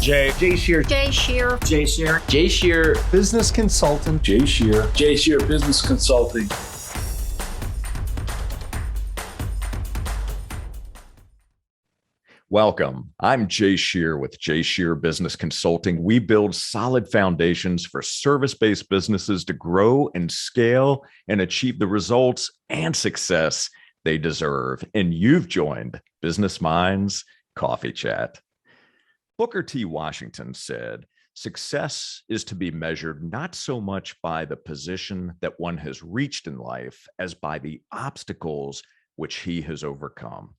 Jay Shear. Jay Shear. Jay Shear. Jay Shear, business consultant. Jay Shear. Jay Shear Business Consulting. Welcome. I'm Jay Shear with Jay Shear Business Consulting. We build solid foundations for service-based businesses to grow and scale and achieve the results and success they deserve. And you've joined Business Minds Coffee Chat. Booker T. Washington said, "Success is to be measured not so much by the position that one has reached in life as by the obstacles which he has overcome."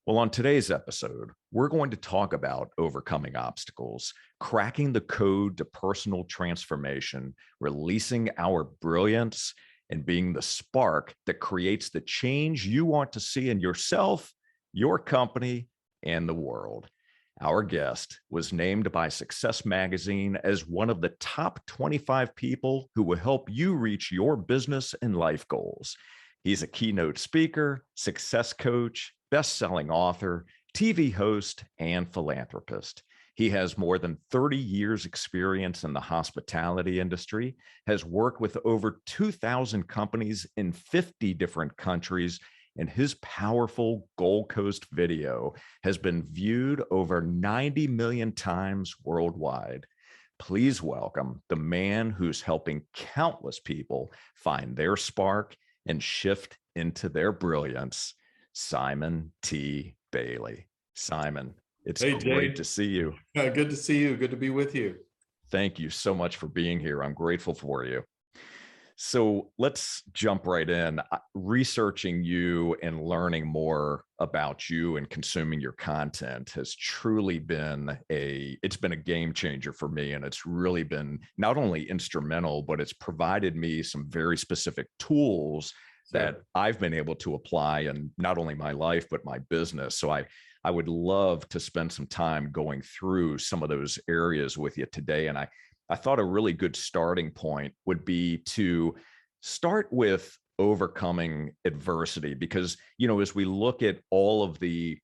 Well, on today's episode, we're going to talk about overcoming obstacles, cracking the code to personal transformation, releasing our brilliance, and being the spark that creates the change you want to see in yourself, your company, and the world. Our guest was named by Success Magazine as one of the top 25 people who will help you reach your business and life goals. He's a keynote speaker, success coach, best-selling author, TV host, and philanthropist. He has more than 30 years experience in the hospitality industry, has worked with over 2,000 companies in 50 different countries, and his powerful Gold Coast video has been viewed over 90 million times worldwide. Please welcome the man who's helping countless people find their spark and shift into their brilliance, Simon T. Bailey. Simon, it's great to see you. Good to see you. Good to be with you. Thank you so much for being here. I'm grateful for you. So let's jump right in. Researching you and learning more about you and consuming your content has truly been it's been a game changer for me. And it's really been not only instrumental, but it's provided me some very specific tools that I've been able to apply in not only my life, but my business. So I would love to spend some time going through some of those areas with you today. And I thought a really good starting point would be to start with overcoming adversity, because, you know, as we look at all of the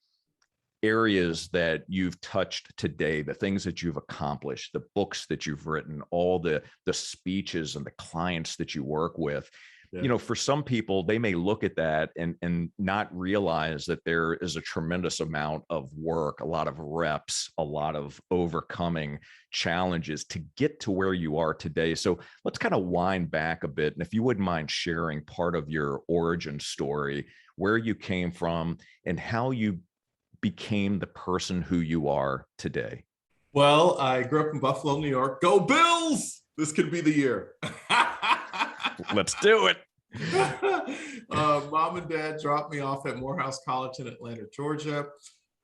areas that you've touched today, the things that you've accomplished, the books that you've written, all the speeches and the clients that you work with, you know, for some people, they may look at that and not realize that there is a tremendous amount of work, a lot of reps, a lot of overcoming challenges to get to where you are today. So let's kind of wind back a bit. And if you wouldn't mind sharing part of your origin story, where you came from and how you became the person who you are today. Well, I grew up in Buffalo, New York. Go Bills! This could be the year. Let's do it. Mom and dad dropped me off at Morehouse College in Atlanta, Georgia.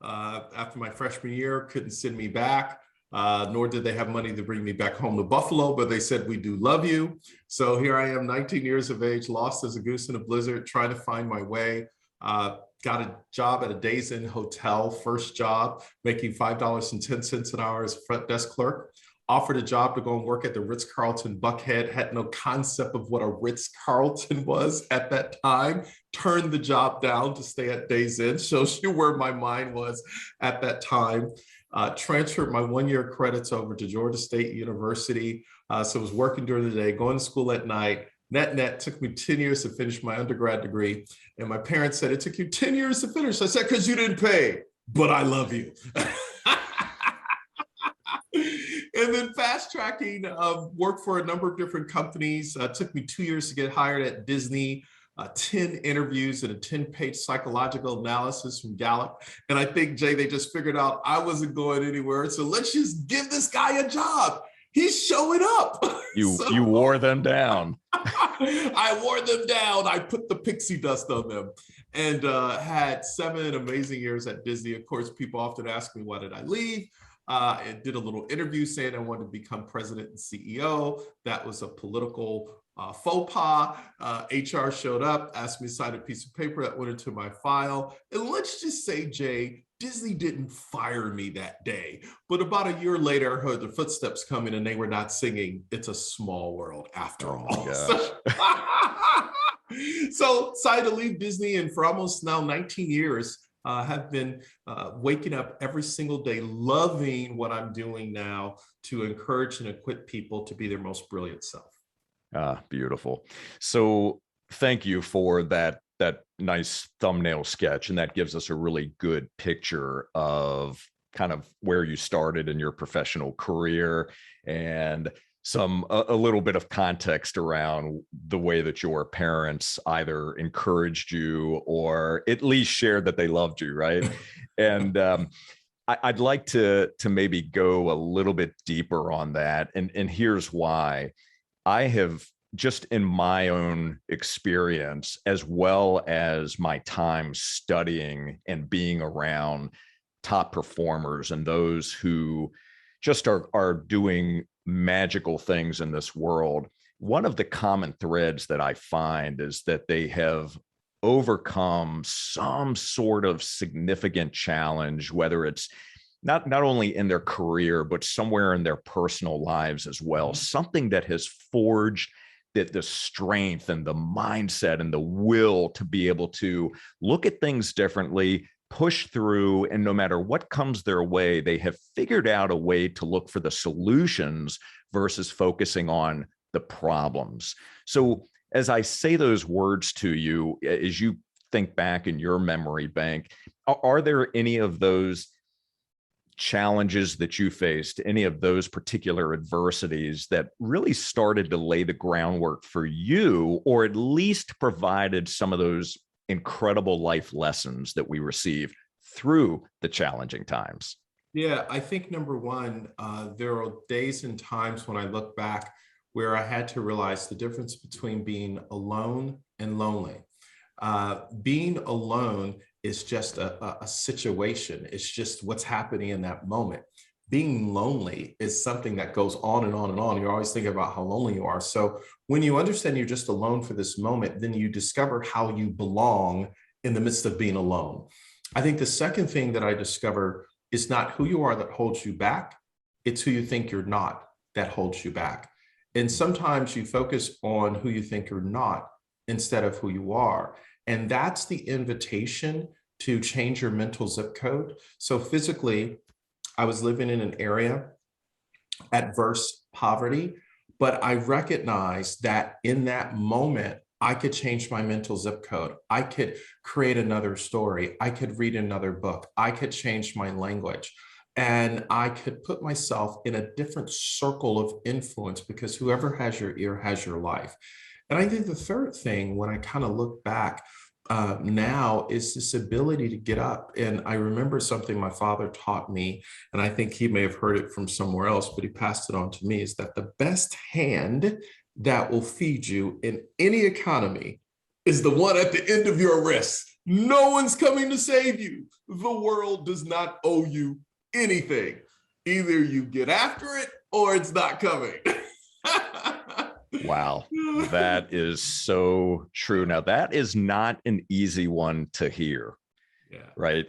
After my freshman year, couldn't send me back, nor did they have money to bring me back home to Buffalo, but they said, "We do love you." So here I am, 19 years of age, lost as a goose in a blizzard, trying to find my way. Got a job at a Days Inn hotel, first job, making $5.10 an hour as a front desk clerk. Offered a job to go and work at the Ritz-Carlton Buckhead, had no concept of what a Ritz-Carlton was at that time, turned the job down to stay at Days Inn, shows you where my mind was at that time. Transferred my one-year credits over to Georgia State University, so I was working during the day, going to school at night. Net took me 10 years to finish my undergrad degree, and my parents said, "It took you 10 years to finish." I said, "Because you didn't pay, but I love you." And then fast tracking, worked for a number of different companies. Took me 2 years to get hired at Disney, 10 interviews and a 10-page psychological analysis from Gallup. And I think, Jay, they just figured out I wasn't going anywhere. So let's just give this guy a job. He's showing up. You wore them down. I wore them down. I put the pixie dust on them and had 7 amazing years at Disney. Of course, people often ask me, why did I leave? I did a little interview saying I wanted to become president and CEO. That was a political faux pas. HR showed up, asked me to sign a piece of paper that went into my file. And let's just say, Jay, Disney didn't fire me that day. But about a year later, I heard the footsteps coming and they were not singing "It's a Small World" after all. So decided to leave Disney, and for almost now 19 years, have been waking up every single day, loving what I'm doing now to encourage and equip people to be their most brilliant self. Beautiful. So thank you for that nice thumbnail sketch. And that gives us a really good picture of kind of where you started in your professional career and a little bit of context around the way that your parents either encouraged you or at least shared that they loved you, right? And I'd like to maybe go a little bit deeper on that. And here's why. I have, just in my own experience, as well as my time studying and being around top performers and those who just are doing magical things in this world, one of the common threads that I find is that they have overcome some sort of significant challenge, whether it's not only in their career, but somewhere in their personal lives as well, something that has forged that the strength and the mindset and the will to be able to look at things differently, push through, and no matter what comes their way, they have figured out a way to look for the solutions versus focusing on the problems. So as I say those words to you, as you think back in your memory bank, are there any of those challenges that you faced, any of those particular adversities that really started to lay the groundwork for you, or at least provided some of those incredible life lessons that we receive through the challenging times? Yeah, I think number one, there are days and times when I look back where I had to realize the difference between being alone and lonely. Being alone is just a situation. It's just what's happening in that moment. Being lonely is something that goes on and on and on. You're always thinking about how lonely you are. So when you understand you're just alone for this moment, then you discover how you belong in the midst of being alone. I think the second thing that I discovered is not who you are that holds you back. It's who you think you're not that holds you back. And sometimes you focus on who you think you're not instead of who you are. And that's the invitation to change your mental zip code. So physically, I was living in an area, adverse poverty, but I recognized that in that moment, I could change my mental zip code. I could create another story. I could read another book. I could change my language. And I could put myself in a different circle of influence, because whoever has your ear has your life. And I think the third thing, when I kind of look back now, is this ability to get up. And I remember something my father taught me, and I think he may have heard it from somewhere else, but he passed it on to me, is that the best hand that will feed you in any economy is the one at the end of your wrist. No one's coming to save you. The world does not owe you anything. Either you get after it or it's not coming. Wow, that is so true. Now, that is not an easy one to hear. Yeah. Right?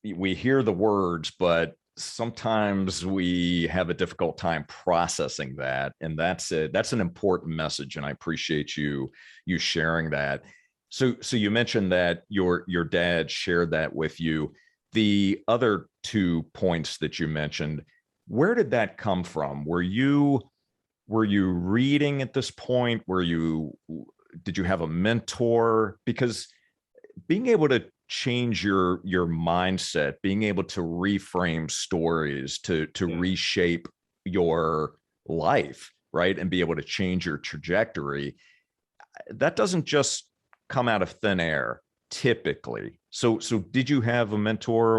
We hear the words, but sometimes we have a difficult time processing that. And that's an important message. And I appreciate you sharing that. So you mentioned that your dad shared that with you. The other 2 points that you mentioned, where did that come from? Were you reading at this point? Did you have a mentor? Because being able to change your mindset, being able to reframe stories, to reshape your life, right? And be able to change your trajectory, that doesn't just come out of thin air typically. So did you have a mentor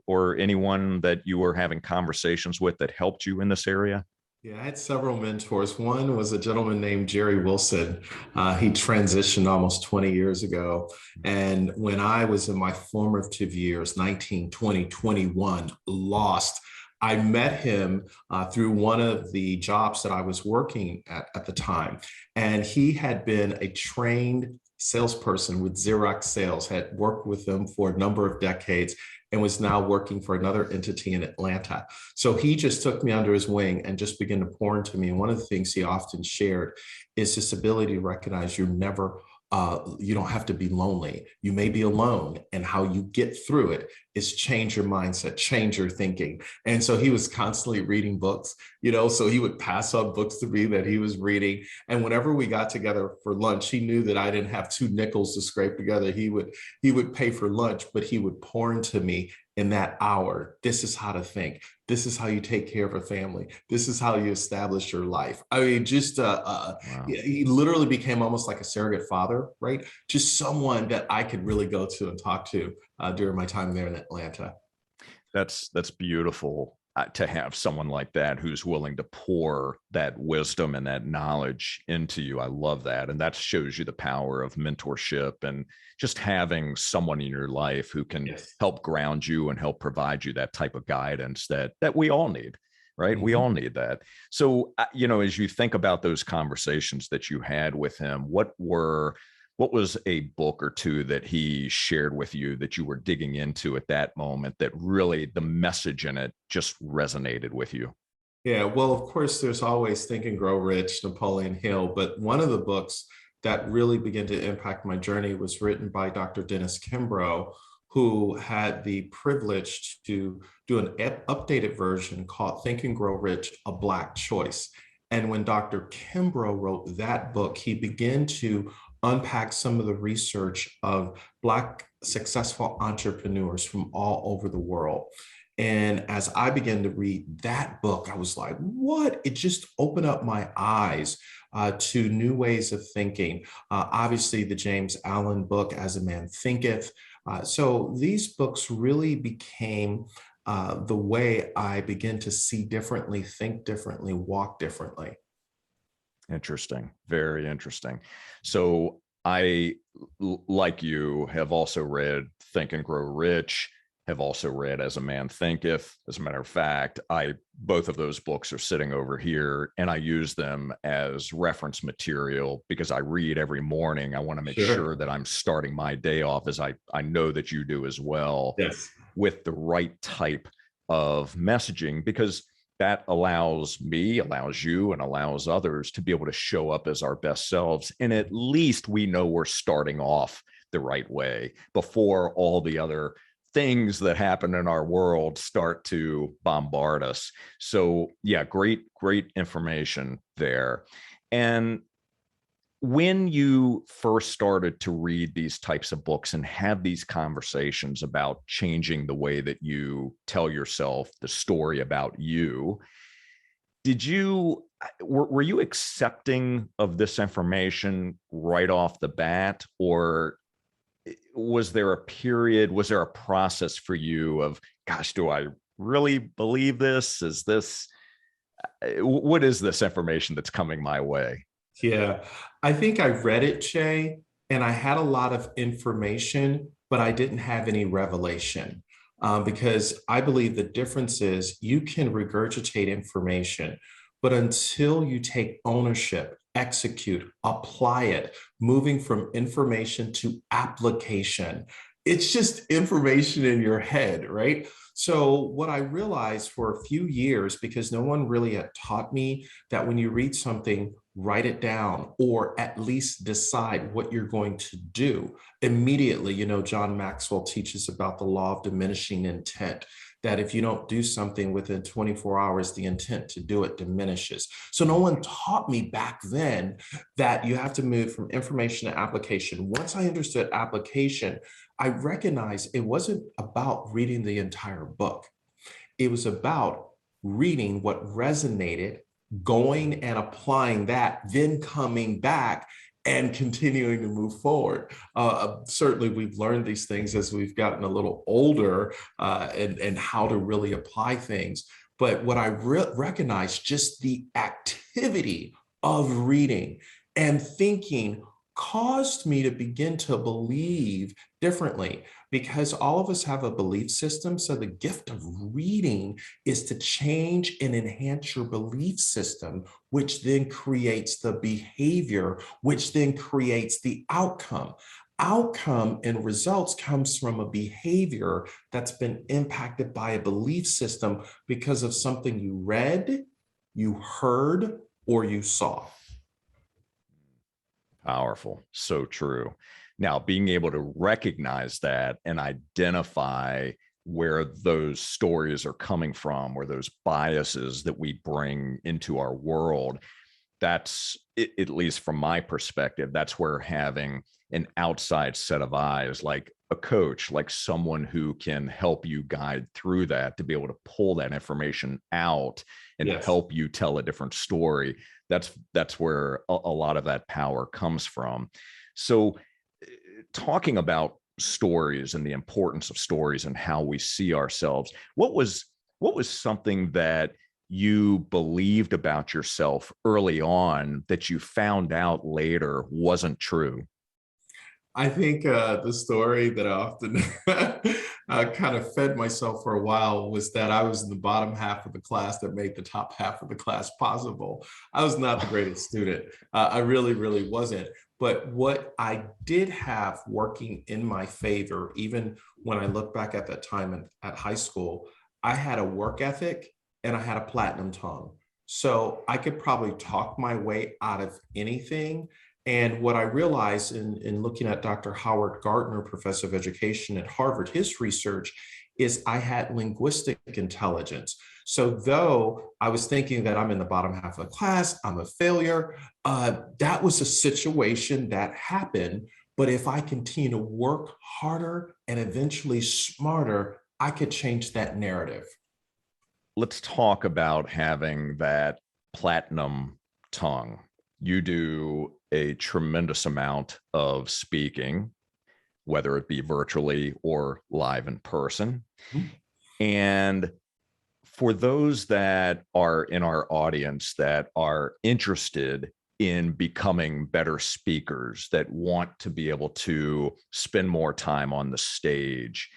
or anyone that you were having conversations with that helped you in this area? Yeah, I had several mentors. One was a gentleman named Jerry Wilson. He transitioned almost 20 years ago. And when I was in my formative years, 19, 20, 21, lost, I met him through one of the jobs that I was working at the time. And he had been a trained salesperson with Xerox Sales, had worked with them for a number of decades, and was now working for another entity in Atlanta. So he just took me under his wing and just began to pour into me. And one of the things he often shared is this ability to recognize you're never you don't have to be lonely. You may be alone, and how you get through it is change your mindset, change your thinking. And so he was constantly reading books, so he would pass on books to me that he was reading. And whenever we got together for lunch, he knew that I didn't have 2 nickels to scrape together. He would pay for lunch, but he would pour into me in that hour. This is how to think. This is how you take care of a family. This is how you establish your life. I mean, just Wow. he literally became almost like a surrogate father, right? Just someone that I could really go to and talk to during my time there in Atlanta. That's beautiful to have someone like that who's willing to pour that wisdom and that knowledge into you. I love that. And that shows you the power of mentorship and just having someone in your life who can help ground you and help provide you that type of guidance that we all need, right? We all need that. So, as you think about those conversations that you had with him, what was a book or two that he shared with you that you were digging into at that moment that really the message in it just resonated with you? Yeah, well, of course, there's always Think and Grow Rich, Napoleon Hill, but one of the books that really began to impact my journey was written by Dr. Dennis Kimbro, who had the privilege to do an updated version called Think and Grow Rich, A Black Choice. And when Dr. Kimbro wrote that book, he began to unpack some of the research of Black successful entrepreneurs from all over the world. And as I began to read that book, I was like, what? It just opened up my eyes to new ways of thinking. Obviously, the James Allen book, As a Man Thinketh. So these books really became the way I began to see differently, think differently, walk differently. Interesting. Very interesting. So I, like you, have also read Think and Grow Rich, have also read As a Man Thinketh. As a matter of fact, both of those books are sitting over here, and I use them as reference material because I read every morning. I want to make sure that I'm starting my day off, as I know that you do as well, with the right type of messaging, because that allows me, allows you, and allows others to be able to show up as our best selves. And at least we know we're starting off the right way before all the other things that happen in our world start to bombard us. So yeah, great information there. And when you first started to read these types of books and have these conversations about changing the way that you tell yourself the story about you, were you accepting of this information right off the bat, or was there a process for you of, gosh, do I really believe this? What is this information that's coming my way? Yeah, I think I read it, Jay, and I had a lot of information, but I didn't have any revelation because I believe the difference is you can regurgitate information, but until you take ownership, execute, apply it, moving from information to application, it's just information in your head, right? So what I realized for a few years, because no one really had taught me that when you read something, write it down, or at least decide what you're going to do immediately. John Maxwell teaches about the law of diminishing intent, that if you don't do something within 24 hours, the intent to do it diminishes. So no one taught me back then that you have to move from information to application. Once I understood application, I recognized it wasn't about reading the entire book. It was about reading what resonated, going and applying that, then coming back and continuing to move forward. Certainly, we've learned these things as we've gotten a little older and how to really apply things. But what I recognized, just the activity of reading and thinking caused me to begin to believe differently, because all of us have a belief system. So the gift of reading is to change and enhance your belief system, which then creates the behavior, which then creates the outcome. Outcome and results comes from a behavior that's been impacted by a belief system because of something you read, you heard, or you saw. Powerful. So true. Now, being able to recognize that and identify where those stories are coming from, or those biases that we bring into our world, that's, at least from my perspective, that's where having an outside set of eyes, like a coach, like someone who can help you guide through that, to be able to pull that information out and Yes. help you tell a different story. That's where a lot of that power comes from. So talking about stories and the importance of stories and how we see ourselves, what was something that you believed about yourself early on that you found out later wasn't true? I think the story that I often kind of fed myself for a while was that I was in the bottom half of the class that made the top half of the class possible. I was not the greatest student. I really, really wasn't. But what I did have working in my favor, even when I look back at that time at high school, I had a work ethic and I had a platinum tongue. So I could probably talk my way out of anything. And what I realized in looking at Dr. Howard Gardner, professor of education at Harvard, his research is I had linguistic intelligence. So though I was thinking that I'm in the bottom half of the class, I'm a failure, that was a situation that happened. But if I continue to work harder and eventually smarter, I could change that narrative. Let's talk about having that platinum tongue. You do a tremendous amount of speaking, whether it be virtually or live in person. Mm-hmm. And for those that are in our audience that are interested in becoming better speakers, that want to be able to spend more time on the stage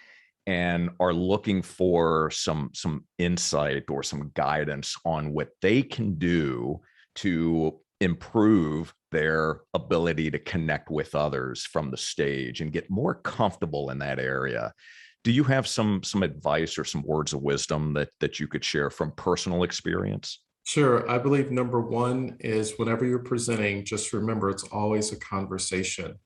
and are looking for some insight or some guidance on what they can do to improve their ability to connect with others from the stage and get more comfortable in that area, do you have some advice or some words of wisdom that you could share from personal experience? Sure. I believe number one is whenever you're presenting, just remember it's always a conversation.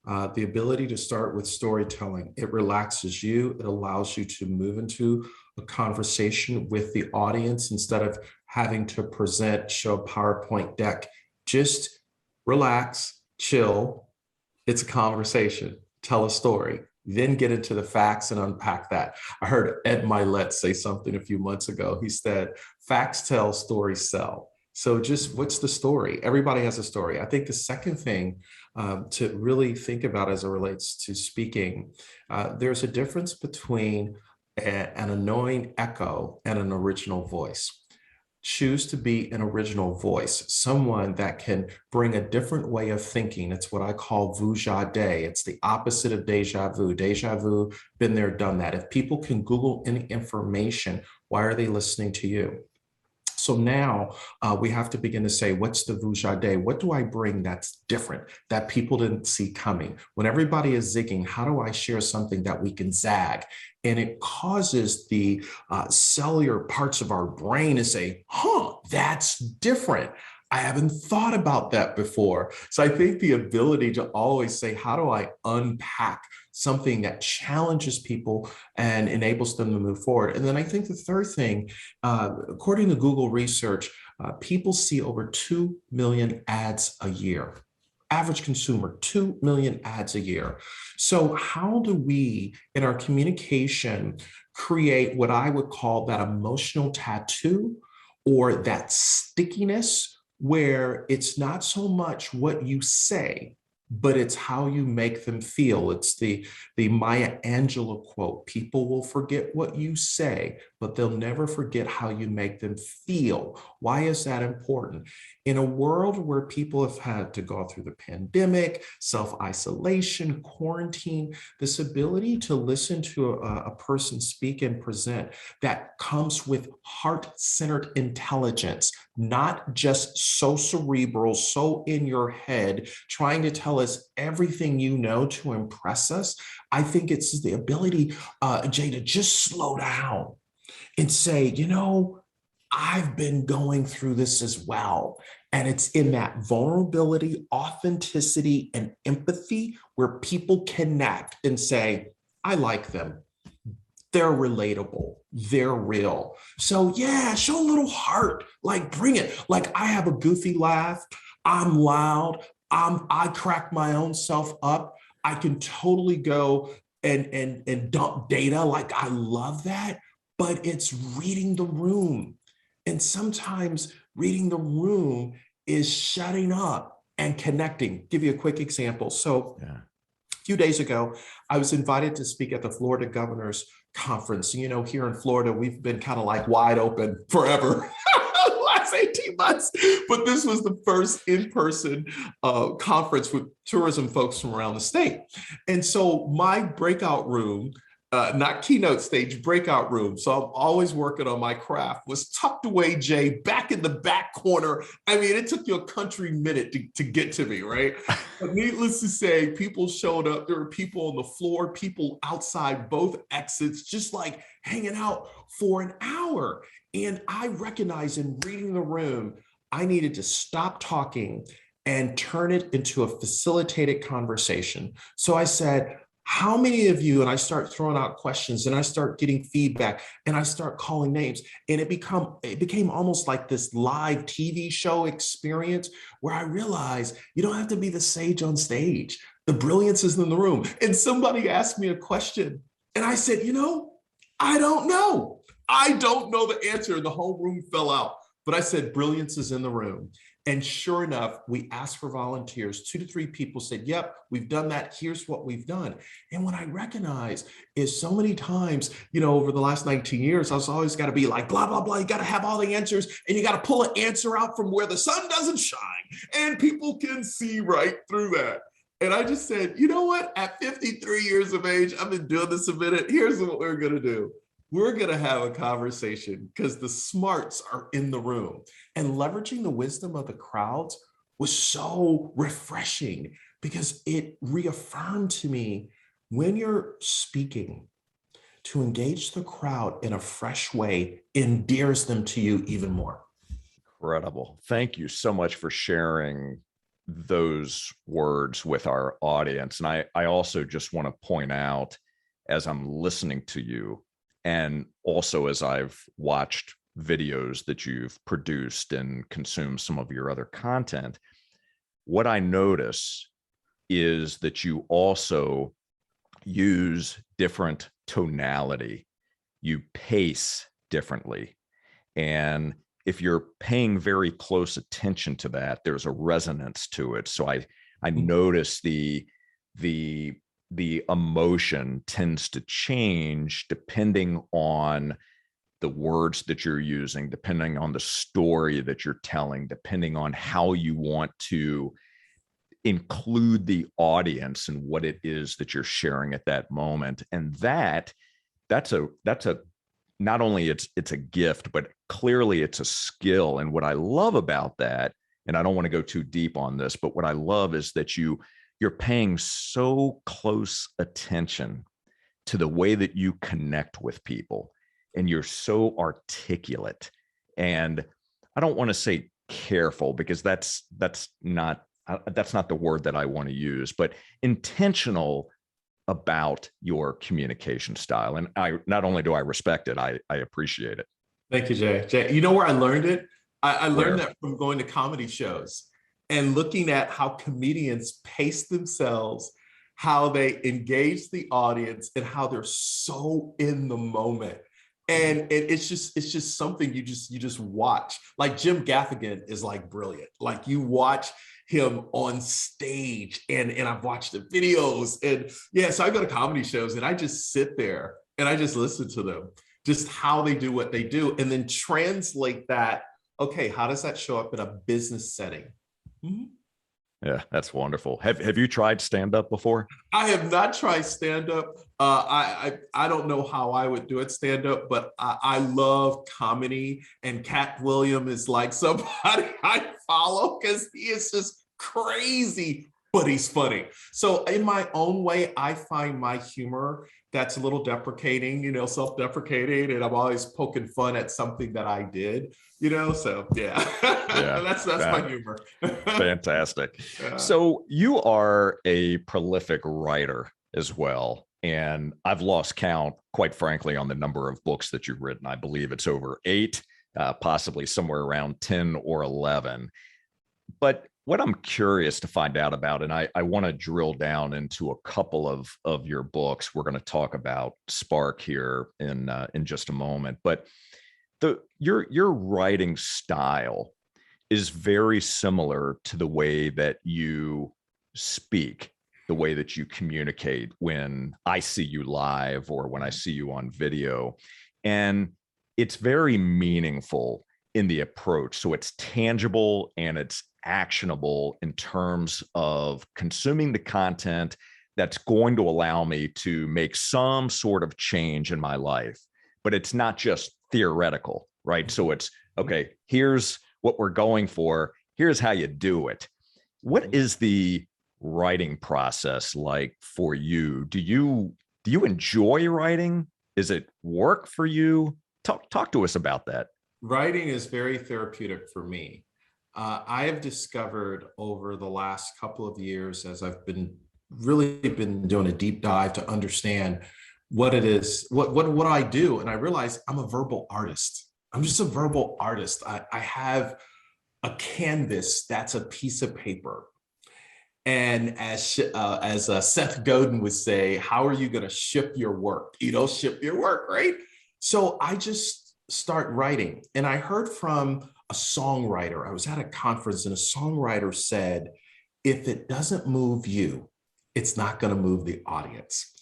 The ability to start with storytelling, it relaxes you. It allows you to move into a conversation with the audience instead of having to present, show a PowerPoint deck. Just relax, chill. It's a conversation. Tell a story. Then get into the facts and unpack that. I heard Ed Milet say something a few months ago. He said, facts tell, stories sell. So just what's the story? Everybody has a story. I think the second thing to really think about as it relates to speaking, there's a difference between an annoying echo and an original voice. Choose to be an original voice, someone that can bring a different way of thinking. It's what I call Vuja day. It's the opposite of deja vu. Deja vu, been there, done that. If people can Google any information, why are they listening to you? So now we have to begin to say, what's the Vuja day? What do I bring that's different, that people didn't see coming? When everybody is zigging, how do I share something that we can zag? And it causes the cellular parts of our brain to say, that's different. I haven't thought about that before. So I think the ability to always say, how do I unpack something that challenges people and enables them to move forward? And then I think the third thing, according to Google research, people see over 2 million ads a year. Average consumer, 2 million ads a year. So how do we, in our communication, create what I would call that emotional tattoo or that stickiness, where it's not so much what you say, but it's how you make them feel? It's the Maya Angelou quote: people will forget what you say, but they'll never forget how you make them feel. Why is that important? In a world where people have had to go through the pandemic, self-isolation, quarantine, this ability to listen to a person speak and present that comes with heart-centered intelligence, not just so cerebral, so in your head, trying to tell us everything you know to impress us. I think it's the ability, Jay, to just slow down and say, I've been going through this as well. And it's in that vulnerability, authenticity, and empathy where people connect and say, I like them. They're relatable. They're real. So yeah, show a little heart. Like bring it. Like I have a goofy laugh. I'm loud. I crack my own self up. I can totally go and dump data. Like I love that. But it's reading the room. And sometimes reading the room is shutting up and connecting. Give you a quick example. So a few days ago, I was invited to speak at the Florida Governor's Conference. You know, here in Florida, we've been kind of like wide open forever. Last 18 months, but this was the first in-person conference with tourism folks from around the state. And so my breakout room, not keynote stage, breakout room. So I'm always working on my craft, was tucked away, Jay, back in the back corner. I mean, it took you a country minute to get to me, right? But needless to say, people showed up. There were people on the floor, people outside both exits, just like hanging out for an hour. And I recognized in reading the room, I needed to stop talking and turn it into a facilitated conversation. So I said, how many of you, and I start throwing out questions and I start getting feedback and I start calling names, and it became almost like this live TV show experience where I realized you don't have to be the sage on stage. The brilliance is in the room. And somebody asked me a question and I said, you know, I don't know. I don't know the answer. And the whole room fell out. But I said, brilliance is in the room. And sure enough, we asked for volunteers. 2 to 3 people said, yep, we've done that. Here's what we've done. And what I recognize is so many times, you know, over the last 19 years, I was always got to be like, blah, blah, blah. You got to have all the answers and you got to pull an answer out from where the sun doesn't shine and people can see right through that. And I just said, you know what? At 53 years of age, I've been doing this a minute. Here's what we're going to do. We're going to have a conversation because the smarts are in the room. And leveraging the wisdom of the crowds was so refreshing because it reaffirmed to me when you're speaking, to engage the crowd in a fresh way endears them to you even more. Incredible. Thank you so much for sharing those words with our audience. And I also just want to point out, as I'm listening to you, and also as I've watched videos that you've produced and consumed some of your other content, what I notice is that you also use different tonality. You pace differently. And if you're paying very close attention to that, there's a resonance to it. So I notice the emotion tends to change depending on the words that you're using, depending on the story that you're telling, depending on how you want to include the audience and what it is that you're sharing at that moment. And that's a not only it's a gift, but clearly it's a skill. And what I love about that, and I don't want to go too deep on this, but what I love is that you're paying so close attention to the way that you connect with people, and you're so articulate. And I don't want to say careful because that's not the word that I want to use, but intentional about your communication style. And not only do I respect it, I appreciate it. Thank you, Jay. Jay, you know where I learned it? I learned that from going to comedy shows and looking at how comedians pace themselves, how they engage the audience, and how they're so in the moment. And it's just something you just watch. Like Jim Gaffigan is like brilliant. Like you watch him on stage and I've watched the videos, and yeah, so I go to comedy shows and I just sit there and I just listen to them, just how they do what they do, and then translate that. Okay, how does that show up in a business setting? Mm-hmm. Yeah, that's wonderful. Have you tried stand-up before? I have not tried stand-up. I don't know how I would do it stand-up, but I love comedy, and Cat Williams is like somebody I follow because he is just crazy, but he's funny. So in my own way, I find my humor that's a little deprecating, self-deprecating, and I'm always poking fun at something that I did, so yeah, Yeah, that's my humor. Fantastic. Yeah. So you are a prolific writer as well. And I've lost count, quite frankly, on the number of books that you've written. I believe it's over 8, possibly somewhere around 10 or 11. But what I'm curious to find out about, and I want to drill down into a couple of your books. We're going to talk about Spark here in just a moment. But your writing style is very similar to the way that you speak, the way that you communicate when I see you live or when I see you on video. And it's very meaningful in the approach. So it's tangible and it's actionable in terms of consuming the content that's going to allow me to make some sort of change in my life. But it's not just theoretical, right? So it's, okay, here's what we're going for. Here's how you do it. What is the writing process like for you? Do you enjoy writing? Is it work for you? Talk to us about that. Writing is very therapeutic for me. I have discovered over the last couple of years, as I've been doing a deep dive to understand what it is, what I do, and I realize I'm a verbal artist. I'm just a verbal artist. I have a canvas that's a piece of paper. And as Seth Godin would say, how are you going to ship your work? Ship your work, right? So I just start writing. And I heard from a songwriter. I was at a conference and a songwriter said, if it doesn't move you, it's not going to move the audience.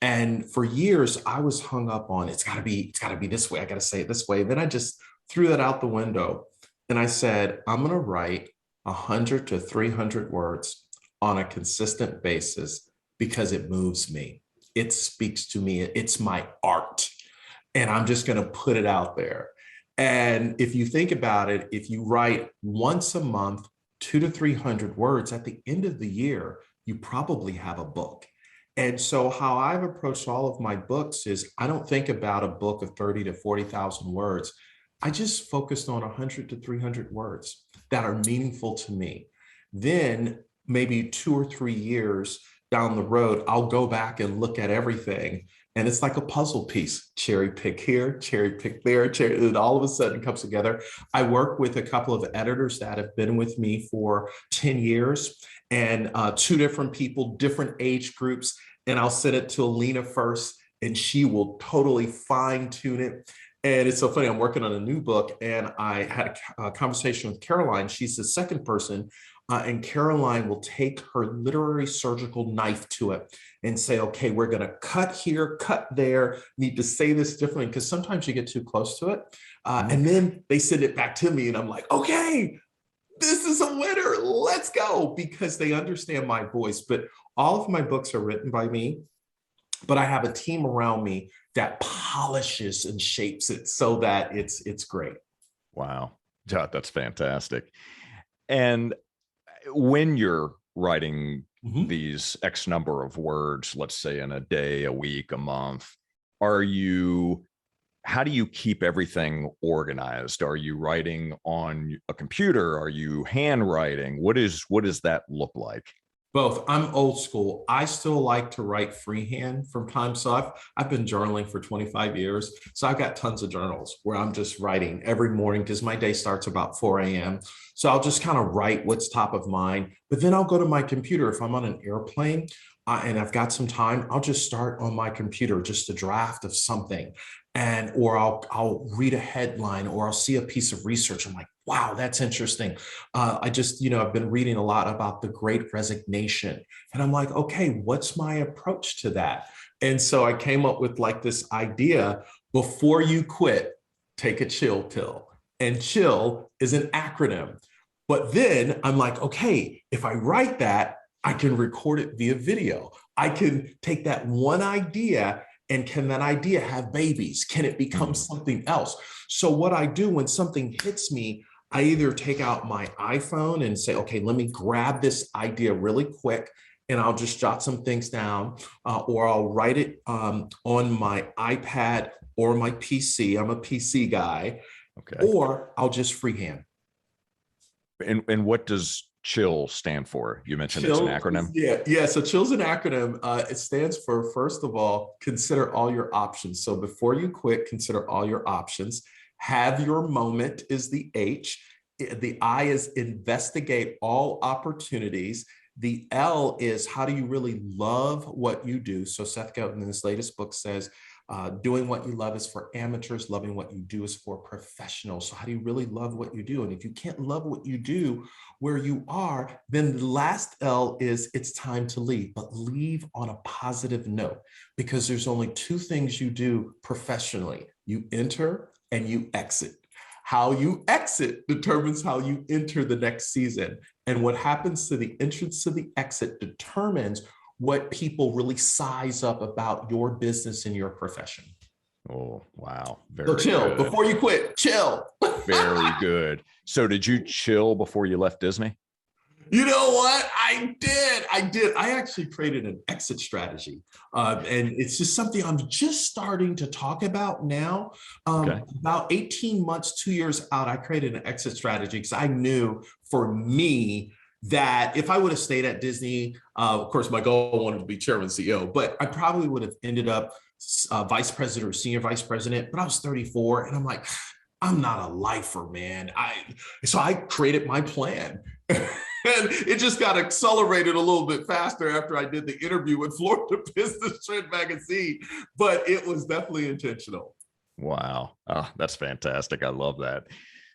And for years, I was hung up on, it's got to be this way. I got to say it this way. And then I just threw that out the window. And I said, I'm going to write 100 to 300 words on a consistent basis because it moves me. It speaks to me. It's my art. And I'm just going to put it out there. And if you think about it, if you write once a month, 200 to 300 words, at the end of the year, you probably have a book. And so how I've approached all of my books is I don't think about a book of 30 to 40,000 words. I just focused on 100 to 300 words that are meaningful to me. Then maybe 2 or 3 years down the road, I'll go back and look at everything. And it's like a puzzle piece, cherry pick here, cherry pick there, and all of a sudden comes together. I work with a couple of editors that have been with me for 10 years and 2 different people, different age groups. And I'll send it to Alina first and she will totally fine tune it. And it's so funny, I'm working on a new book and I had a conversation with Caroline. She's the second person. And Caroline will take her literary surgical knife to it and say, okay, we're going to cut here, cut there, need to say this differently, because sometimes you get too close to it. And then they send it back to me and I'm like, okay, this is a winner. Let's go, because they understand my voice. But all of my books are written by me, but I have a team around me that polishes and shapes it so that it's great. Wow. Yeah, that's fantastic. And when you're writing these X number of words, let's say in a day, a week, a month, how do you keep everything organized? Are you writing on a computer? Are you handwriting? What does that look like? Both. I'm old school. I still like to write freehand from time. So I've been journaling for 25 years. So I've got tons of journals where I'm just writing every morning because my day starts about 4 a.m. So I'll just kind of write what's top of mind, but then I'll go to my computer. If I'm on an airplane and I've got some time, I'll just start on my computer, just a draft of something. Or I'll read a headline or I'll see a piece of research. I'm like, wow, that's interesting. I've been reading a lot about the Great Resignation. And I'm like, okay, what's my approach to that? And so I came up with like this idea: before you quit, take a chill pill. And chill is an acronym. But then I'm like, okay, if I write that, I can record it via video. I can take that one idea, and can that idea have babies? Can it become something else? So what I do when something hits me, I either take out my iPhone and say, okay, let me grab this idea really quick and I'll just jot some things down, or I'll write it on my iPad or my PC. I'm a PC guy. Okay. Or I'll just freehand. And what does CHILL stand for? You mentioned CHILL, it's an acronym. Yeah. So CHILL's an acronym. It stands for, first of all, consider all your options. So before you quit, consider all your options. Have your moment is the H. The I is investigate all opportunities. The L is how do you really love what you do? So Seth Godin in his latest book says, doing what you love is for amateurs, loving what you do is for professionals. So how do you really love what you do? And if you can't love what you do where you are, then the last L is it's time to leave, but leave on a positive note, because there's only two things you do professionally. You enter and you exit. How you exit determines how you enter the next season. And what happens to the entrance to the exit determines what people really size up about your business and your profession. Oh, wow. Very so chill good. Before you quit, chill. Very good. So did you chill before you left Disney? You know what? I did. I actually created an exit strategy. And it's just something I'm just starting to talk about now. Okay. About 18 months, 2 years out, I created an exit strategy because I knew for me that if I would have stayed at Disney, of course, my goal wanted to be chairman CEO, but I probably would have ended up vice president or senior vice president, but I was 34 and I'm like, I'm not a lifer, man. So I created my plan. And it just got accelerated a little bit faster after I did the interview with Florida Business Trend magazine, but it was definitely intentional. Wow. Oh, that's fantastic. I love that.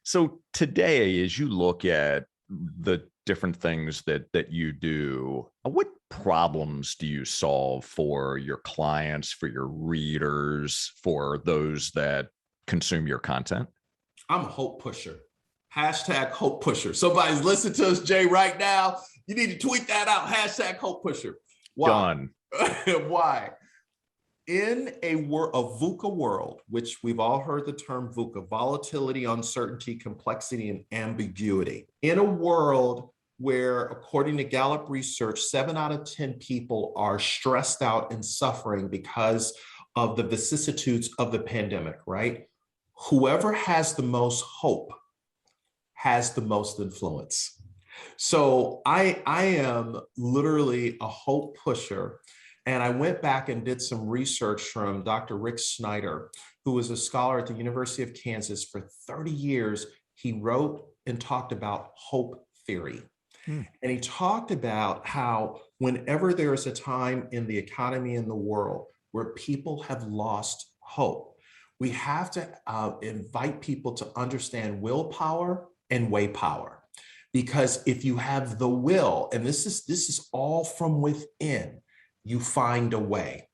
So today, as you look at the different things that you do, what problems do you solve for your clients, for your readers, for those that consume your content? I'm a hope pusher. Hashtag hope pusher. Somebody's listening to us, Jay, right now. You need to tweet that out. Hashtag hope pusher. Why? Done. Why? In a VUCA world, which we've all heard the term VUCA, volatility, uncertainty, complexity, and ambiguity. In a world where, according to Gallup research, 7 out of 10 people are stressed out and suffering because of the vicissitudes of the pandemic, right? Whoever has the most hope has the most influence. So I am literally a hope pusher. And I went back and did some research from Dr. Rick Snyder, who was a scholar at the University of Kansas for 30 years. He wrote and talked about hope theory. And he talked about how whenever there is a time in the economy and the world where people have lost hope, we have to invite people to understand willpower and way power. Because if you have the will, and this is all from within, you find a way.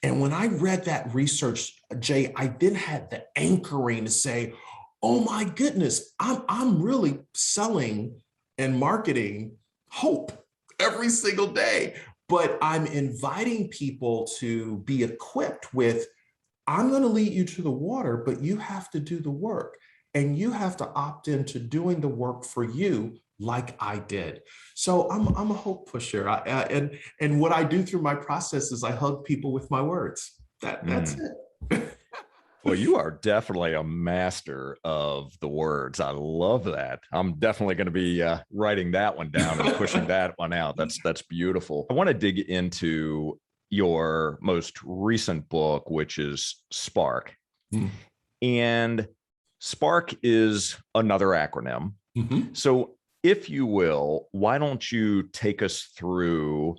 And when I read that research, Jay, I then had the anchoring to say, oh my goodness, I'm really selling and marketing hope every single day. But I'm inviting people to be equipped with, I'm going to lead you to the water, but you have to do the work. And you have to opt into doing the work for you like I did. So I'm a hope pusher. And what I do through my process is I hug people with my words. That's it. Well, you are definitely a master of the words. I love that. I'm definitely going to be writing that one down and pushing that one out. That's beautiful. I want to dig into your most recent book, which is Spark. And Spark is another acronym. So if you will, why don't you take us through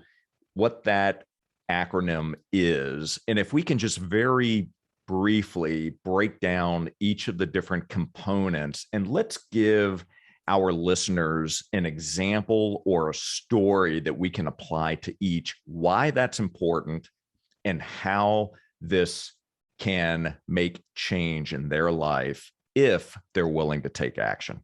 what that acronym is? And if we can just very briefly break down each of the different components, and let's give our listeners an example or a story that we can apply to each, why that's important and how this can make change in their life if they're willing to take action.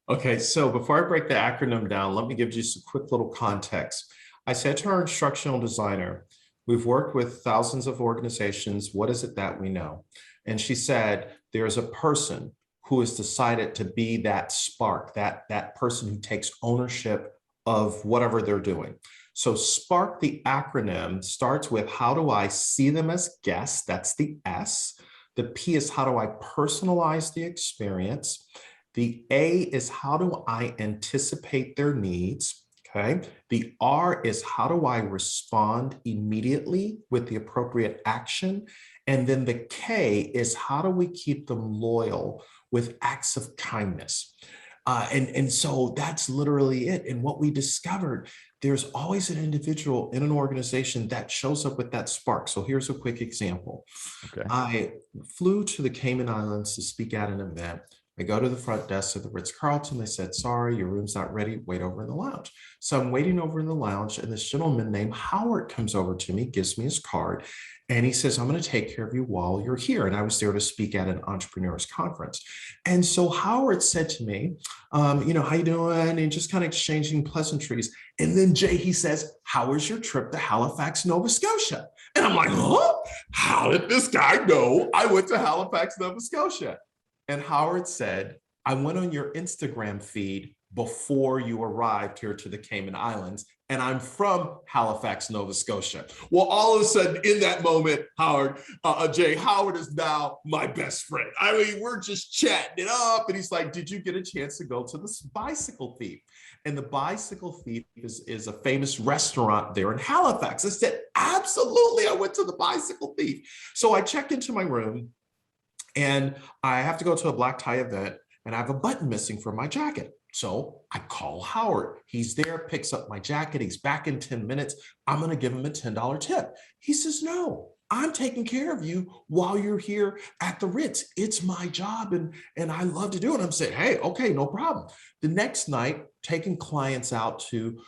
Okay, so before I break the acronym down, let me give you some quick little context. I said to our instructional designer, we've worked with thousands of organizations. What is it that we know? And she said, there's a person who has decided to be that spark, that person who takes ownership of whatever they're doing. So SPARK, the acronym, starts with how do I see them as guests? That's the S. The P is how do I personalize the experience? The A is how do I anticipate their needs? Okay. The R is how do I respond immediately with the appropriate action? And then the K is how do we keep them loyal with acts of kindness? And so that's literally it. And what we discovered, there's always an individual in an organization that shows up with that spark. So here's a quick example. Okay. I flew to the Cayman Islands to speak at an event. I go to the front desk of the Ritz-Carlton. They said, sorry, your room's not ready. Wait over in the lounge. So I'm waiting over in the lounge, and this gentleman named Howard comes over to me, gives me his card, and he says, I'm going to take care of you while you're here. And I was there to speak at an entrepreneurs conference. And so Howard said to me, how you doing? And just kind of exchanging pleasantries. And then Jay, he says, how was your trip to Halifax, Nova Scotia? And I'm like, huh? How did this guy know I went to Halifax, Nova Scotia? And Howard said, I went on your Instagram feed before you arrived here to the Cayman Islands, and I'm from Halifax, Nova Scotia. Well, all of a sudden in that moment, Howard is now my best friend. I mean, we're just chatting it up. And he's like, did you get a chance to go to this Bicycle Thief? And the Bicycle Thief is a famous restaurant there in Halifax. I said, absolutely, I went to the Bicycle Thief. So I checked into my room, and I have to go to a black tie event, and I have a button missing from my jacket. So I call Howard. He's there, picks up my jacket. He's back in 10 minutes. I'm going to give him a $10 tip. He says, no, I'm taking care of you while you're here at the Ritz. It's my job, and I love to do it. I'm saying, hey, okay, no problem. The next night, taking clients out to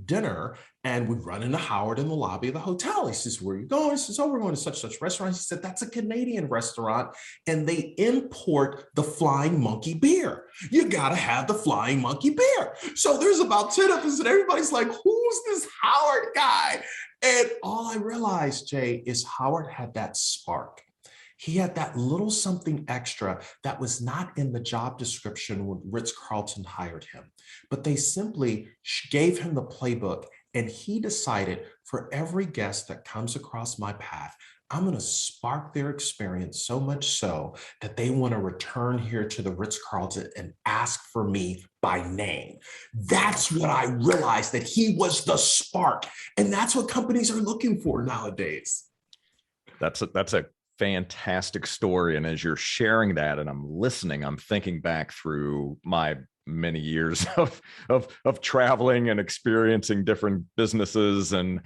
dinner, and we run into Howard in the lobby of the hotel. He says, where are you going? He says, oh, we're going to such restaurant. He said, that's a Canadian restaurant, and they import the Flying Monkey beer. You got to have the Flying Monkey beer. So there's about 10 of us, and everybody's like, who's this Howard guy? And all I realized, Jay, is Howard had that spark. He had that little something extra that was not in the job description when Ritz-Carlton hired him, but they simply gave him the playbook, and he decided for every guest that comes across my path, I'm going to spark their experience so much so that they want to return here to the Ritz-Carlton and ask for me by name. That's what I realized, that he was the spark. And that's what companies are looking for nowadays. That's a fantastic story. And as you're sharing that and I'm listening, I'm thinking back through my many years of traveling and experiencing different businesses. And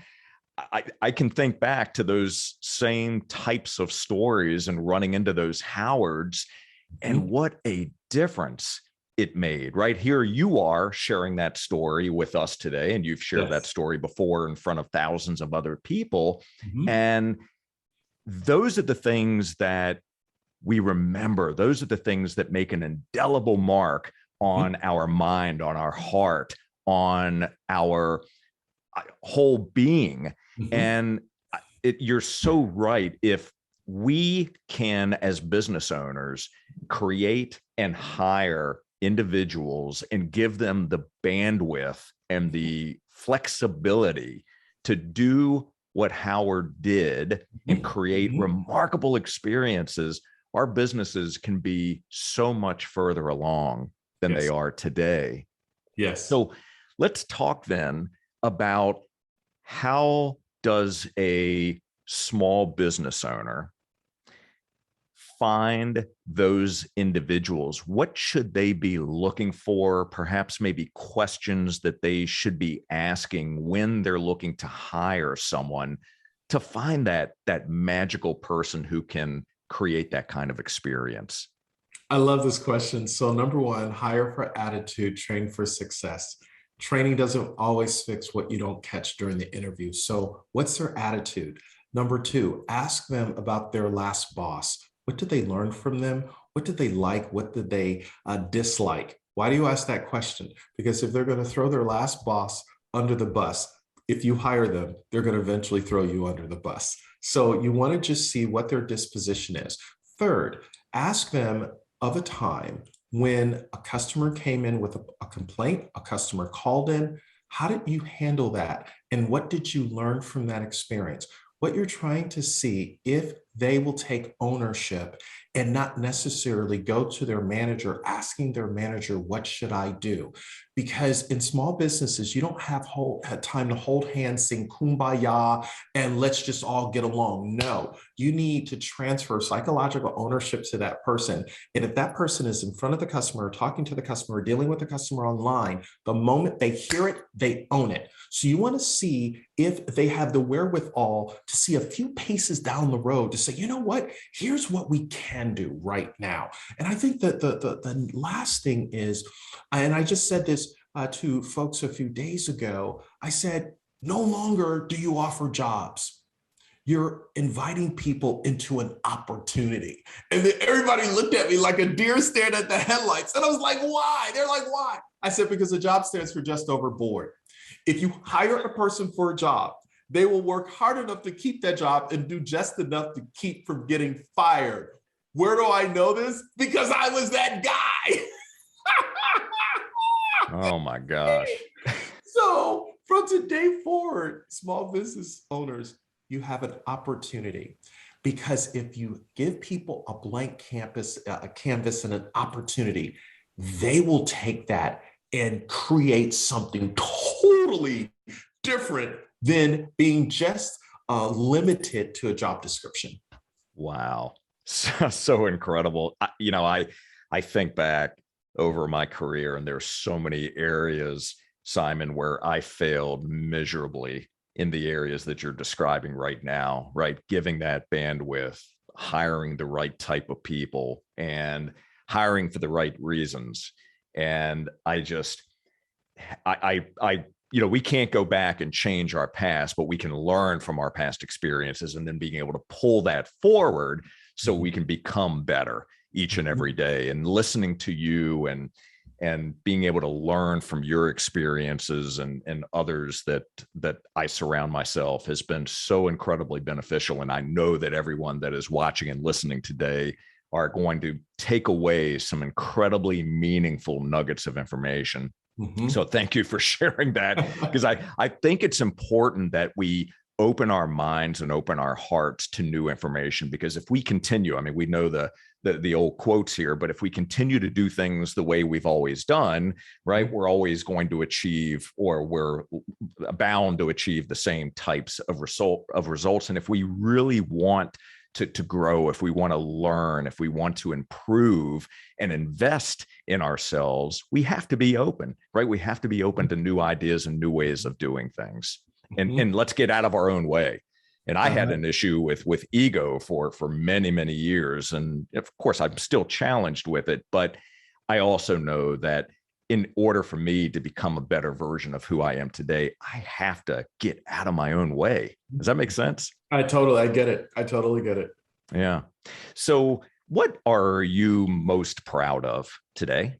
I can think back to those same types of stories and running into those Howards, and what a difference it made. Right here, you are sharing that story with us today, and you've shared that story before in front of thousands of other people. And those are the things that we remember. Those are the things that make an indelible mark on our mind, on our heart, on our whole being. And you're so right. If we can, as business owners, create and hire individuals and give them the bandwidth and the flexibility to do what Howard did and create remarkable experiences, our businesses can be so much further along than they are today. Yes. So let's talk then about how does a small business owner find those individuals? What should they be looking for? Perhaps maybe questions that they should be asking when they're looking to hire someone to find that magical person who can create that kind of experience. I love this question. So number one, hire for attitude, train for success. Training doesn't always fix what you don't catch during the interview. So what's their attitude? Number two, ask them about their last boss. What did they learn from them? What did they like? What did they dislike? Why do you ask that question? Because if they're going to throw their last boss under the bus, if you hire them, they're going to eventually throw you under the bus. So you want to just see what their disposition is. Third, ask them of a time when a customer came in with a complaint, a customer called in, How did you handle that? And what did you learn from that experience? What you're trying to see if they will take ownership and not necessarily go to their manager asking their manager, what should I do? Because in small businesses, you don't have time to hold hands, sing kumbaya, and let's just all get along. No, you need to transfer psychological ownership to that person. And if that person is in front of the customer, talking to the customer, dealing with the customer online, the moment they hear it, they own it. So you want to see if they have the wherewithal to see a few paces down the road to say, you know what, here's what we can do right now. And I think that the last thing is, and I just said this to folks a few days ago, I said, no longer do you offer jobs. You're inviting people into an opportunity. And then everybody looked at me like a deer stared at the headlights. And I was like, why? They're like, why? I said, because the job stands for just overboard. If you hire a person for a job, they will work hard enough to keep that job and do just enough to keep from getting fired. Where do I know this? Because I was that guy. Oh my gosh. So from today forward, small business owners, you have an opportunity. Because if you give people a blank canvas and an opportunity, they will take that and create something totally different than being just limited to a job description. Wow. So incredible. I think back over my career, and there's so many areas, Simon, where I failed miserably in the areas that you're describing right now, right? Giving that bandwidth, hiring the right type of people, and hiring for the right reasons. And we can't go back and change our past, but we can learn from our past experiences and then being able to pull that forward so we can become better each and every day. And listening to you and being able to learn from your experiences and others that I surround myself has been so incredibly beneficial. And I know that everyone that is watching and listening today are going to take away some incredibly meaningful nuggets of information. Mm-hmm. So thank you for sharing that, because I think it's important that we open our minds and open our hearts to new information, because if we continue, I mean, we know the old quotes here, but if we continue to do things the way we've always done, right, we're always going to achieve, or we're bound to achieve, the same types of results. And if we really want to grow, if we want to learn, if we want to improve and invest in ourselves, we have to be open, right? We have to be open to new ideas and new ways of doing things. And let's get out of our own way. And I had an issue with ego for many, many years. And of course, I'm still challenged with it. But I also know that in order for me to become a better version of who I am today, I have to get out of my own way. Does that make sense? I get it. I totally get it. Yeah. So what are you most proud of today?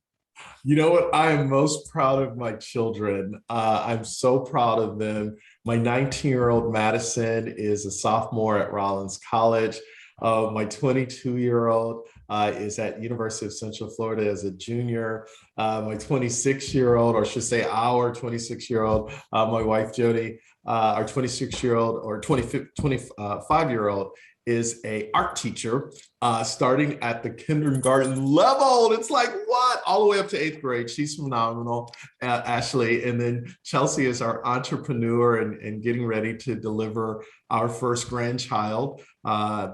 You know what? I am most proud of my children. I'm so proud of them. My 19-year-old Madison is a sophomore at Rollins College. My 22-year-old is at University of Central Florida as a junior. My 26-year-old, or I should say our 26-year-old, my wife Jody, our 26-year-old or 25-year-old is an art teacher starting at the kindergarten level. And it's like, what? All the way up to 8th grade. She's phenomenal, Ashley. And then Chelsea is our entrepreneur and getting ready to deliver our first grandchild.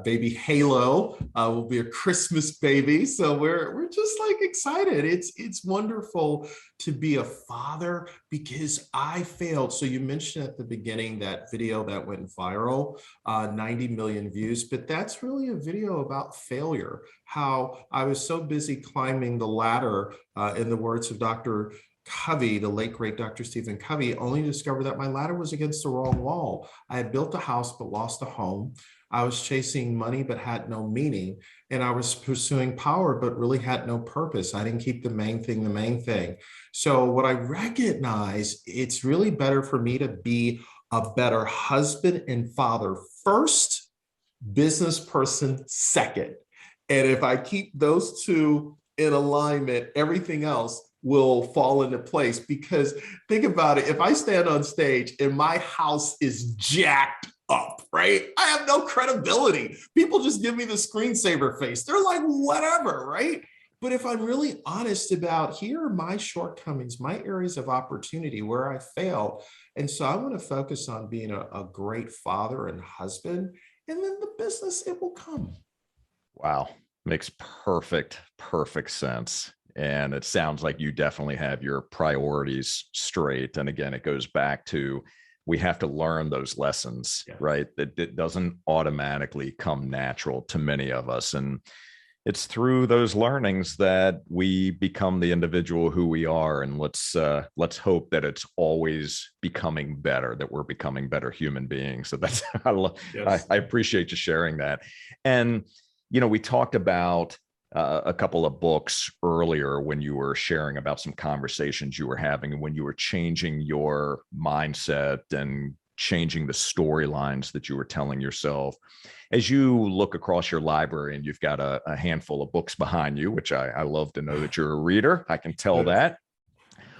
Baby Halo will be a Christmas baby. So we're just like excited. It's wonderful to be a father, because I failed. So you mentioned at the beginning that video that went viral, 90 million views, but that's really a video about failure. How I was so busy climbing the ladder, in the words of Dr. Covey, the late great Dr. Stephen Covey, only discovered that my ladder was against the wrong wall. I had built a house but lost a home. I was chasing money but had no meaning. And I was pursuing power but really had no purpose. I didn't keep the main thing the main thing. So what I recognize, it's really better for me to be a better husband and father first, business person second. And if I keep those two in alignment, everything else will fall into place. Because think about it, if I stand on stage and my house is jacked up, right? I have no credibility. People just give me the screensaver face. They're like, whatever, right? But if I'm really honest about, here are my shortcomings, my areas of opportunity where I fail. And so I want to focus on being a great father and husband, and then the business, it will come. Wow. Makes perfect sense. And it sounds like you definitely have your priorities straight. And again, it goes back to, we have to learn those lessons, right? That it doesn't automatically come natural to many of us. And it's through those learnings that we become the individual who we are. And let's hope that it's always becoming better, that we're becoming better human beings. So that's, I appreciate you sharing that. And, you know, we talked about a couple of books earlier when you were sharing about some conversations you were having and when you were changing your mindset and changing the storylines that you were telling yourself. As you look across your library and you've got a handful of books behind you, which I love to know that you're a reader, I can tell that.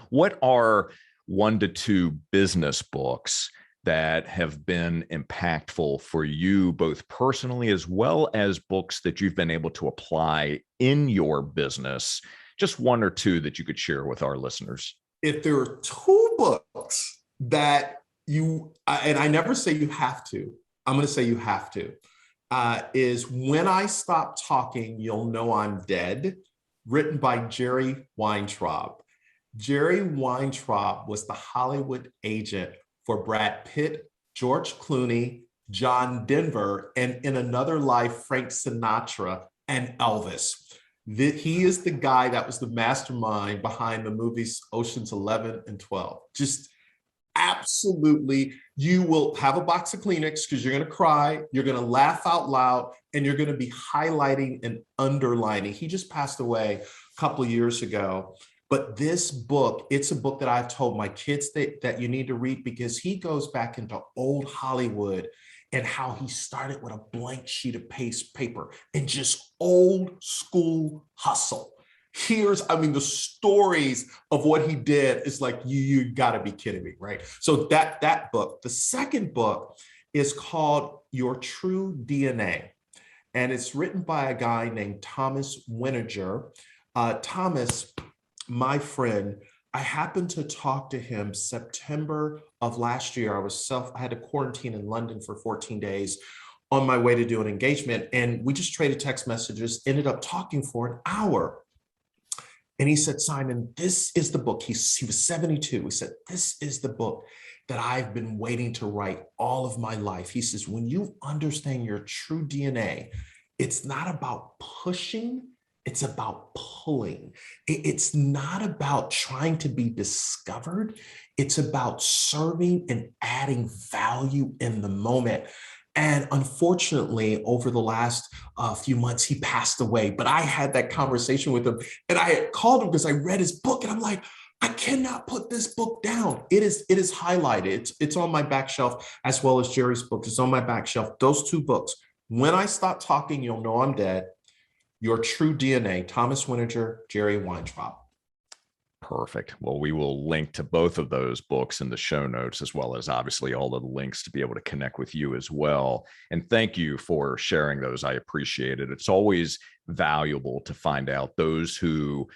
What are 1 to 2 business books that have been impactful for you, both personally as well as books that you've been able to apply in your business? Just 1 or 2 that you could share with our listeners. If there are 2 books that you, and I never say you have to, I'm going to say you have to, is When I Stop Talking, You'll Know I'm Dead, written by Jerry Weintraub. Jerry Weintraub was the Hollywood agent for Brad Pitt, George Clooney, John Denver, and in another life, Frank Sinatra and Elvis. He is the guy that was the mastermind behind the movies Ocean's 11 and 12. Just absolutely, you will have a box of Kleenex because you're going to cry, you're going to laugh out loud, and you're going to be highlighting and underlining. He just passed away a couple of years ago. But this book, it's a book that I've told my kids that you need to read, because he goes back into old Hollywood and how he started with a blank sheet of paper and just old school hustle. The stories of what he did is like, you gotta be kidding me, right? So that book. The second book is called Your True DNA. And it's written by a guy named Thomas Winiger. Thomas, my friend, I happened to talk to him September of last year. I had to quarantine in London for 14 days on my way to do an engagement. And we just traded text messages, ended up talking for an hour. And he said, Simon, this is the book. He was 72. He said, this is the book that I've been waiting to write all of my life. He says, when you understand your true DNA, it's not about pushing, it's about pulling. It's not about trying to be discovered. It's about serving and adding value in the moment. And unfortunately, over the last few months, he passed away. But I had that conversation with him, and I had called him because I read his book, and I'm like, I cannot put this book down. It is highlighted. It's on my back shelf, as well as Jerry's book. It's on my back shelf. Those 2 books. When I Stop Talking, You'll Know I'm Dead. Your True DNA, Thomas Winiger, Jerry Weintraub. Perfect. Well, we will link to both of those books in the show notes, as well as obviously all of the links to be able to connect with you as well. And thank you for sharing those. I appreciate it. It's always valuable to find out those who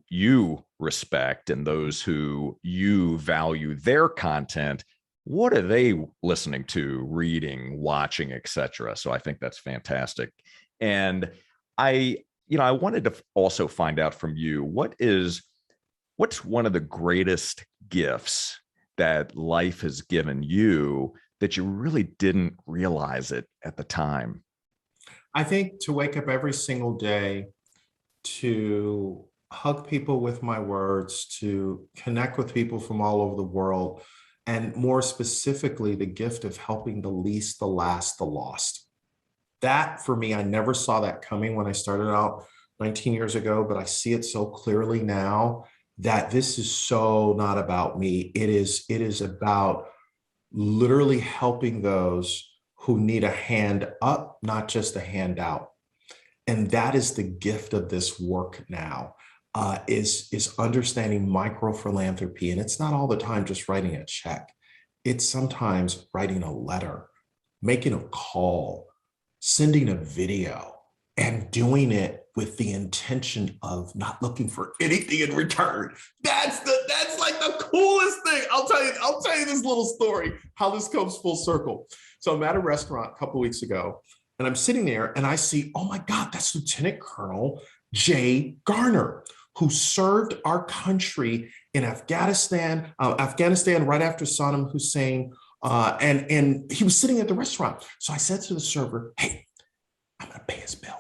you respect and those who you value their content. What are they listening to, reading, watching, etc.? So I think that's fantastic. And I wanted to also find out from you, what's one of the greatest gifts that life has given you that you really didn't realize it at the time? I think to wake up every single day, to hug people with my words, to connect with people from all over the world, and more specifically, the gift of helping the least, the last, the lost. That, for me, I never saw that coming when I started out 19 years ago, but I see it so clearly now that this is so not about me. It is about literally helping those who need a hand up, not just a hand out. And that is the gift of this work now. is understanding micro philanthropy. And it's not all the time just writing a check. It's sometimes writing a letter, making a call, sending a video, and doing it with the intention of not looking for anything in return. That's like the coolest thing. I'll tell you this little story, how this comes full circle. So I'm at a restaurant a couple of weeks ago, and I'm sitting there and I see, oh my God, that's Lieutenant Colonel Jay Garner, who served our country in Afghanistan right after Saddam Hussein. And he was sitting at the restaurant. So I said to the server, hey, I'm gonna pay his bill.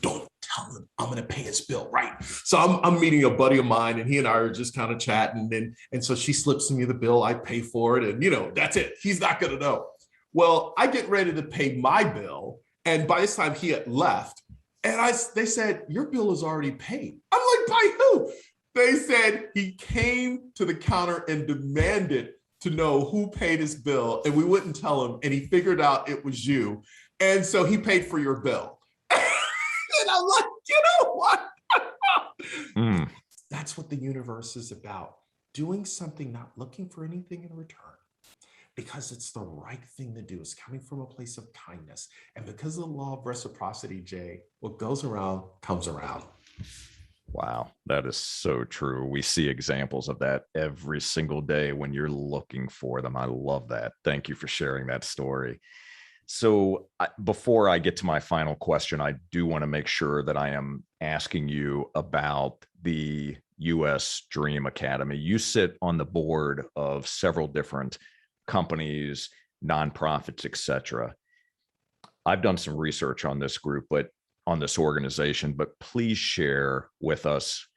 Don't tell him I'm gonna pay his bill, right? So I'm meeting a buddy of mine, and he and I are just kind of chatting. And so she slips me the bill, I pay for it, and that's it. He's not gonna know. Well, I get ready to pay my bill, and by this time he had left. And they said, your bill is already paid. I'm like, by who? They said he came to the counter and demanded to know who paid his bill, and we wouldn't tell him, and he figured out it was you. And so he paid for your bill. And I'm like, you know what? That's what the universe is about. Doing something, not looking for anything in return, because it's the right thing to do. It's coming from a place of kindness. And because of the law of reciprocity, Jay, what goes around comes around. Wow, that is so true. We see examples of that every single day when you're looking for them. I love that. Thank you for sharing that story. So before I get to my final question, I do want to make sure that I am asking you about the U.S. Dream Academy. You sit on the board of several different companies, nonprofits, etc. I've done some research on this group, but on this organization, but please share with us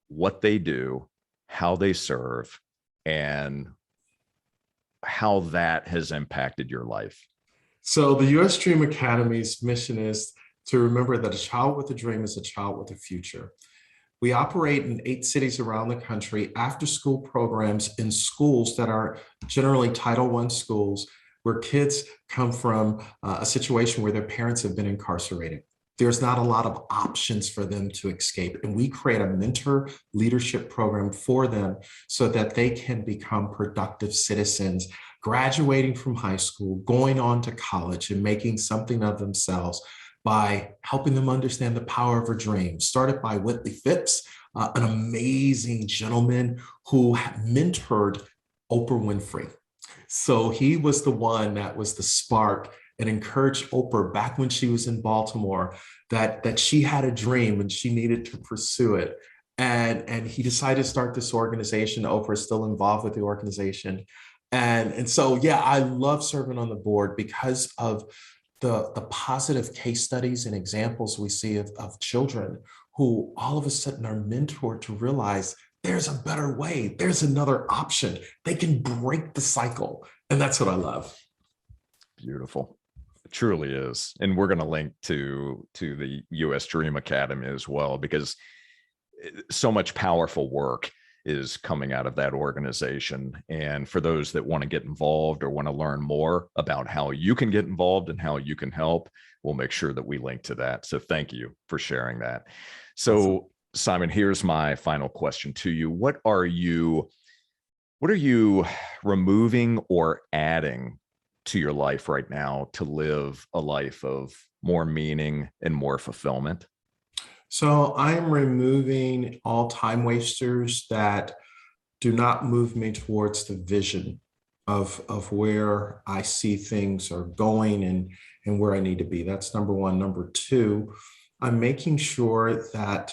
what they do, how they serve, and how that has impacted your life. So the U.S. Dream Academy's mission is to remember that a child with a dream is a child with a future. We operate in 8 cities around the country, after-school programs in schools that are generally Title I schools, where kids come from a situation where their parents have been incarcerated. There's not a lot of options for them to escape. And we create a mentor leadership program for them so that they can become productive citizens, graduating from high school, going on to college, and making something of themselves by helping them understand the power of a dream. Started by Whitley Phipps, an amazing gentleman who mentored Oprah Winfrey. So he was the one that was the spark and encouraged Oprah back when she was in Baltimore that she had a dream and she needed to pursue it. And he decided to start this organization. Oprah is still involved with the organization. And so, yeah, I love serving on the board because of the positive case studies and examples we see of children who all of a sudden are mentored to realize there's a better way. There's another option. They can break the cycle. And that's what I love. Beautiful. It truly is. And we're going to link to the U.S. Dream Academy as well, because so much powerful work is coming out of that organization. And for those that want to get involved or want to learn more about how you can get involved and how you can help, we'll make sure that we link to that. So thank you for sharing that. So awesome. Simon, here's my final question to you. What are you removing or adding to your life right now to live a life of more meaning and more fulfillment? So I'm removing all time wasters that do not move me towards the vision of where I see things are going and where I need to be. That's number one. Number two, I'm making sure that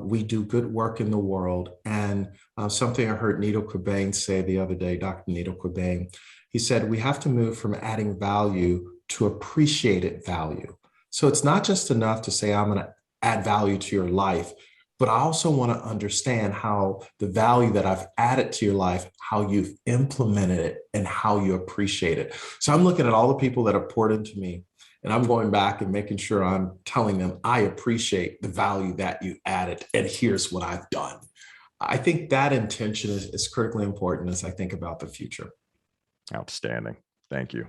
we do good work in the world. And something I heard Needle Qubein say the other day, Dr. Needle Qubein, he said, we have to move from adding value to appreciated value. So it's not just enough to say, I'm going to add value to your life, but I also want to understand how the value that I've added to your life, how you've implemented it and how you appreciate it. So I'm looking at all the people that have poured into me, and I'm going back and making sure I'm telling them, I appreciate the value that you added, and here's what I've done. I think that intention is critically important as I think about the future. Outstanding. Thank you.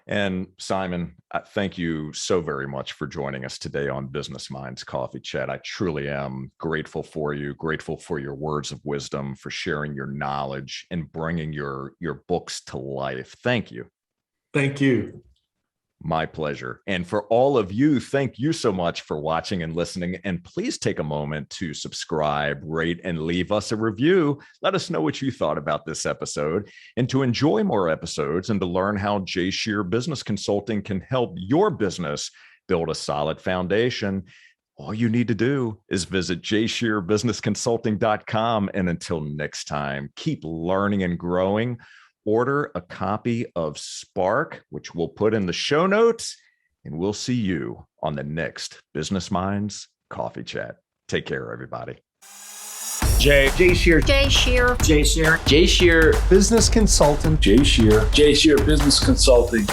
And Simon, thank you so very much for joining us today on Business Minds Coffee Chat. I truly am grateful for you, grateful for your words of wisdom, for sharing your knowledge and bringing your books to life. Thank you. Thank you. My pleasure. And for all of you, thank you so much for watching and listening. And please take a moment to subscribe, rate, and leave us a review. Let us know what you thought about this episode. And to enjoy more episodes and to learn how J. Shear Business Consulting can help your business build a solid foundation, all you need to do is visit jshearbusinessconsulting.com. And until next time, keep learning and growing. Order a copy of Spark, which we'll put in the show notes, and we'll see you on the next Business Minds Coffee Chat. Take care, everybody. J Shear J. Shear Business Consultant. J. Shear Business Consulting.